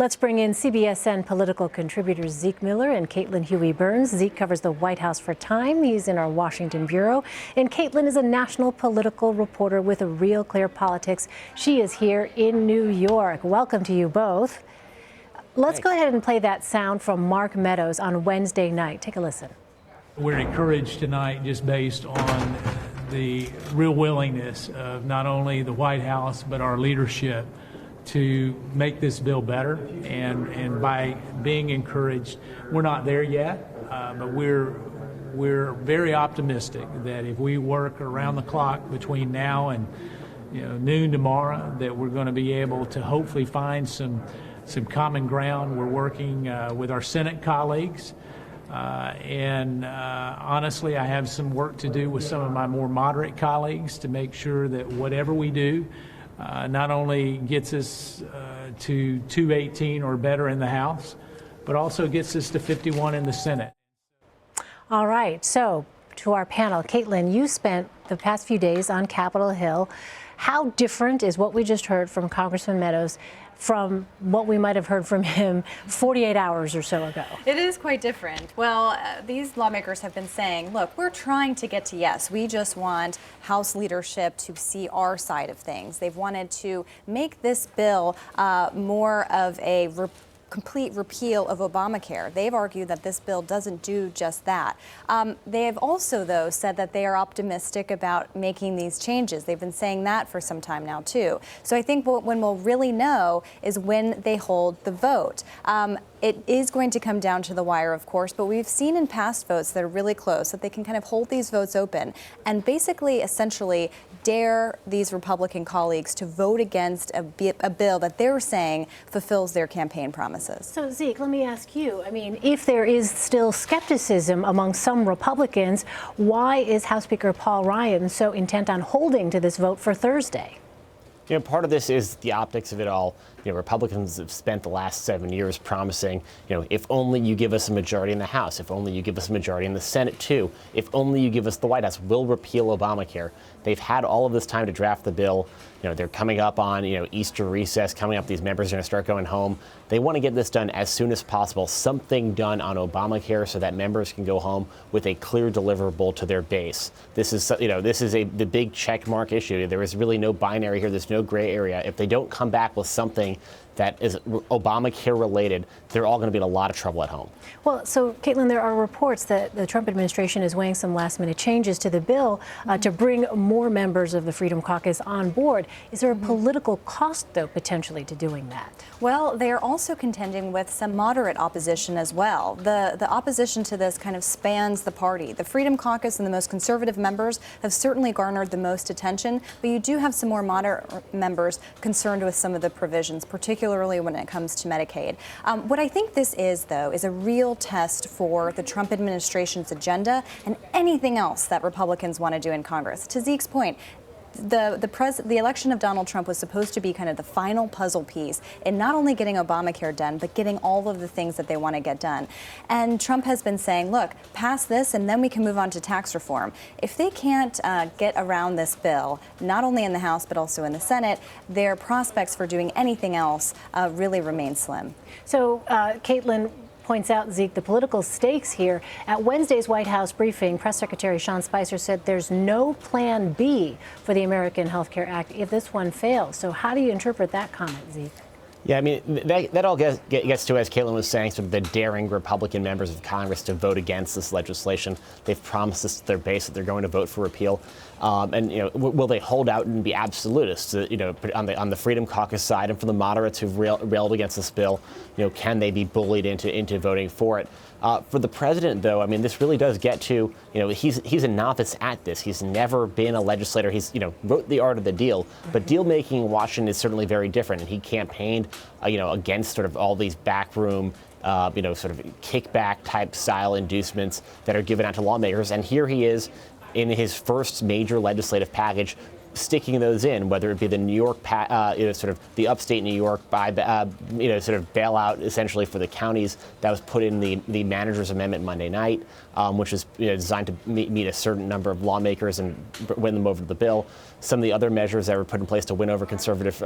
Let's bring in CBSN political contributors Zeke Miller and Caitlin Huey-Burns. Zeke covers the White House for Time. He's in our Washington bureau. And Caitlin is a national political reporter with Real Clear Politics. She is here in New York. Welcome to you both. Let's go ahead and play that sound from Mark Meadows on Wednesday night. Take a listen. We're encouraged tonight just based on the real willingness of not only the White House but our leadership to make this bill better, and by being encouraged, we're not there yet, but we're very optimistic that if we work around the clock between now and noon tomorrow, that we're going to be able to hopefully find some common ground. We're working with our Senate colleagues, and honestly, I have some work to do with some of my more moderate colleagues to make sure that whatever we do not only gets us to 218 or better in the House, but also gets us to 51 in the Senate. All right, so to our panel, Caitlin, you spent the past few days on Capitol Hill. How different is what we just heard from Congressman Meadows from what we might have heard from him 48 hours or so ago? It is quite different. Well, these lawmakers have been saying, look, we're trying to get to yes. We just want House leadership to see our side of things. They've wanted to make this bill more of a complete repeal of Obamacare. They've argued that this bill doesn't do just that. They have also, though, said that they are optimistic about making these changes. They've been saying that for some time now, too. So I think when we'll really know is when they hold the vote. It is going to come down to the wire, of course, but we've seen in past votes that are really close that they can kind of hold these votes open and basically, essentially, dare these Republican colleagues to vote against a bill that they're saying fulfills their campaign promises. So, Zeke, let me ask you, I mean, if there is still skepticism among some Republicans, why is House Speaker Paul Ryan so intent on holding to this vote for Thursday? Part of this is the optics of it all. Republicans have spent the last 7 years promising, if only you give us a majority in the House, if only you give us a majority in the Senate, too, if only you give us the White House, we'll repeal Obamacare. They've had all of this time to draft the bill. They're coming up on, Easter recess coming up. These members are going to start going home. They want to get this done as soon as possible, something done on Obamacare so that members can go home with a clear deliverable to their base. This is, the big check mark issue. There is really no binary here. There's no gray area. If they don't come back with something that is Obamacare related, they're all going to be in a lot of trouble at home. Well, so, Caitlin, there are reports that the Trump administration is weighing some last-minute changes to the bill to bring more members of the Freedom Caucus on board. Is there a political cost, though, potentially to doing that? Well, they are also contending with some moderate opposition as well. The opposition to this kind of spans the party. The Freedom Caucus and the most conservative members have certainly garnered the most attention, but you do have some more moderate members concerned with some of the provisions, particularly when it comes to Medicaid. What I think this is, though, is a real test for the Trump administration's agenda and anything else that Republicans want to do in Congress. To Zeke's point, the election of Donald Trump was supposed to be kind of the final puzzle piece in not only getting Obamacare done, but getting all of the things that they want to get done. And Trump has been saying, look, pass this and then we can move on to tax reform. If they can't get around this bill, not only in the House, but also in the Senate, their prospects for doing anything else really remain slim. So, Caitlin points out, Zeke, the political stakes here. At Wednesday's White House briefing, Press Secretary Sean Spicer said there's no plan B for the American Health Care Act if this one fails. So how do you interpret that comment, Zeke? Yeah, I mean, that all gets to, as Caitlin was saying, sort of the daring Republican members of Congress to vote against this legislation. They've promised this to their base that they're going to vote for repeal. Will they hold out and be absolutists? On the Freedom Caucus side and for the moderates who've railed against this bill, can they be bullied into voting for it? For the president, though, I mean, this really does get to, he's a novice at this. He's never been a legislator. He's, wrote The Art of the Deal. But deal making in Washington is certainly very different. And he campaigned, against sort of all these backroom, sort of kickback type style inducements that are given out to lawmakers. And here he is in his first major legislative package, sticking those in, whether it be the New York, sort of the upstate New York sort of bailout essentially for the counties that was put in the manager's amendment Monday night, which is designed to meet a certain number of lawmakers and win them over to the bill. Some of the other measures that were put in place to win over conservative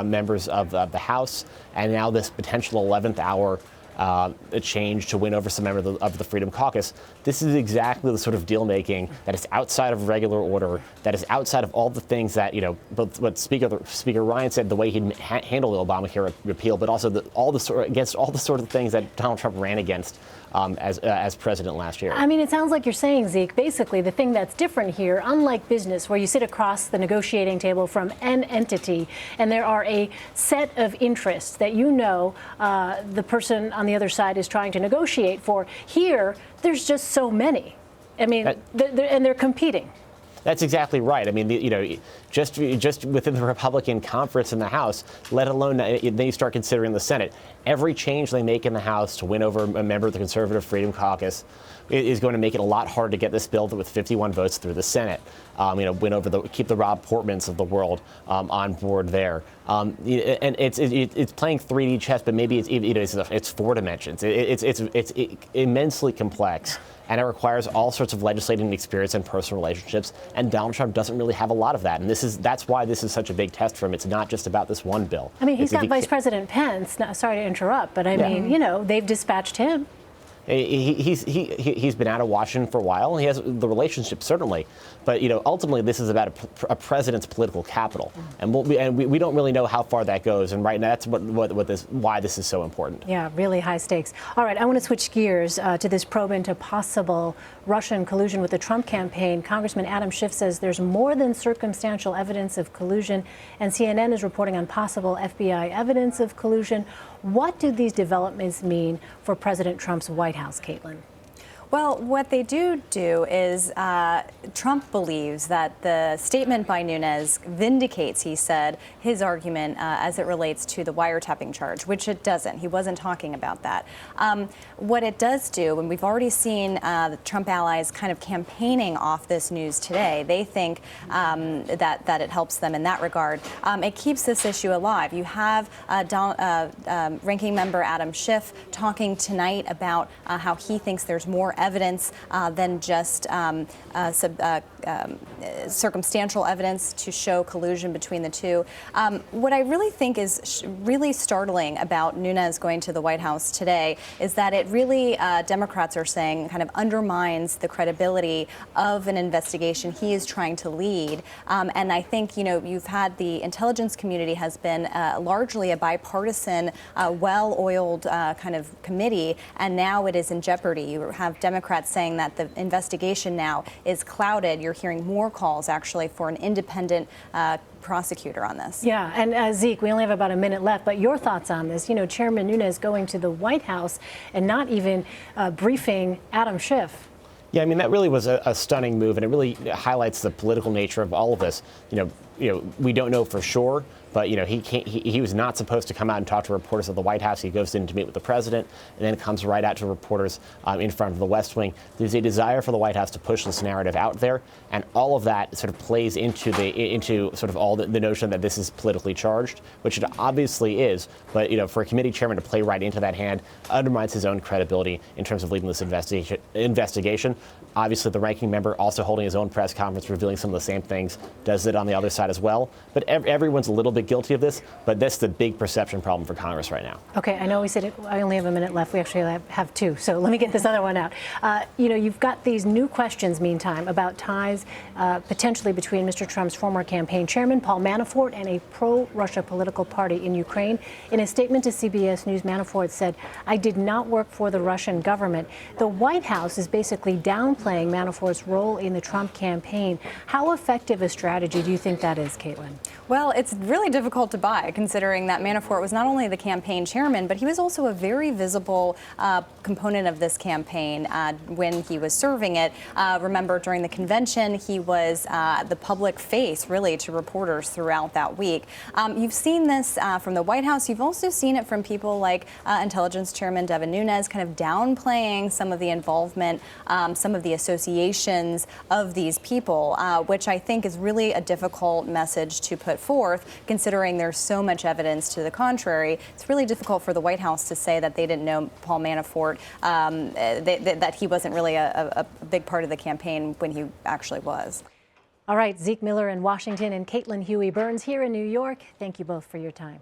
members of the House, and now this potential 11th hour a change to win over some members of the Freedom Caucus. This is exactly the sort of deal making that is outside of regular order, that is outside of all the things that, what Speaker Ryan said, the way he'd handle the Obamacare repeal, but also against all the sort of things that Donald Trump ran against as president last year. I mean, it sounds like you're saying, Zeke, basically the thing that's different here, unlike business where you sit across the negotiating table from an entity and there are a set of interests that the person on the other side is trying to negotiate for. Here, there's just so many. I mean, and they're competing. That's exactly right. I mean, just within the Republican conference in the House, let alone then you start considering the Senate. Every change they make in the House to win over a member of the Conservative Freedom Caucus is going to make it a lot harder to get this bill with 51 votes through the Senate. Win over keep the Rob Portmans of the world on board there. And it's playing 3D chess, but maybe it's 4 dimensions. It's immensely complex. And it requires all sorts of legislating experience and personal relationships. And Donald Trump doesn't really have a lot of that. And that's why this is such a big test for him. It's not just about this one bill. I mean, he's got Vice President Pence. Sorry to interrupt, but I mean, they've dispatched him. He's been out of Washington for a while, and he has the relationship certainly, but ultimately this is about a president's political capital, and we don't really know how far that goes. And right now, that's why this is so important. Yeah, really high stakes. All right, I want to switch gears to this probe into possible Russian collusion with the Trump campaign. Congressman Adam Schiff says there's more than circumstantial evidence of collusion, and CNN is reporting on possible FBI evidence of collusion. What do these developments mean for President Trump's White House, Caitlin? Well, what they do is Trump believes that the statement by Nunes vindicates, he said, his argument as it relates to the wiretapping charge, which it doesn't. He wasn't talking about that. What it does do, and we've already seen the Trump allies kind of campaigning off this news today, they think that it helps them in that regard. It keeps this issue alive. You have Ranking Member Adam Schiff talking tonight about how he thinks there's more evidence than just circumstantial evidence to show collusion between the two. What I really think is really startling about Nunes going to the White House today is that it really, Democrats are saying, kind of undermines the credibility of an investigation he is trying to lead. And I think, you've had the intelligence community has been largely a bipartisan, well-oiled kind of committee, and now it is in jeopardy. You have Democrats saying that the investigation now is clouded. You're hearing more calls, actually, for an independent prosecutor on this. Yeah, and Zeke, we only have about a minute left, but your thoughts on this? Chairman Nunes going to the White House and not even briefing Adam Schiff. Yeah, I mean, that really was a stunning move, and it really highlights the political nature of all of this. We don't know for sure, but he was not supposed to come out and talk to reporters at the White House. He goes in to meet with the president, and then comes right out to reporters in front of the West Wing. There's a desire for the White House to push this narrative out there, and all of that sort of plays into sort of all the notion that this is politically charged, which it obviously is. But for a committee chairman to play right into that hand undermines his own credibility in terms of leading this investigation. Obviously, the ranking member also holding his own press conference, revealing some of the same things, does it on the other side as well. But everyone's a little bit guilty of this, but that's the big perception problem for Congress right now. Okay, I know we said I only have a minute left. We actually have 2, so let me get this other one out. You've got these new questions, meantime, about ties potentially between Mr. Trump's former campaign chairman, Paul Manafort, and a pro-Russia political party in Ukraine. In a statement to CBS News, Manafort said, "I did not work for the Russian government." The White House is basically downplaying Manafort's role in the Trump campaign. How effective a strategy do you think that is, Caitlin? Well, it's really difficult to buy, considering that Manafort was not only the campaign chairman, but he was also a very visible component of this campaign when he was serving it. Remember, during the convention, he was the public face, really, to reporters throughout that week. You've seen this from the White House. You've also seen it from people like Intelligence Chairman Devin Nunes, kind of downplaying some of the involvement, some of the associations of these people, which I think is really a difficult message to put forth, considering there's so much evidence to the contrary. It's really difficult for the White House to say that they didn't know Paul Manafort, that he wasn't really a big part of the campaign when he actually was. All right, Zeke Miller in Washington and Caitlin Huey-Burns here in New York. Thank you both for your time.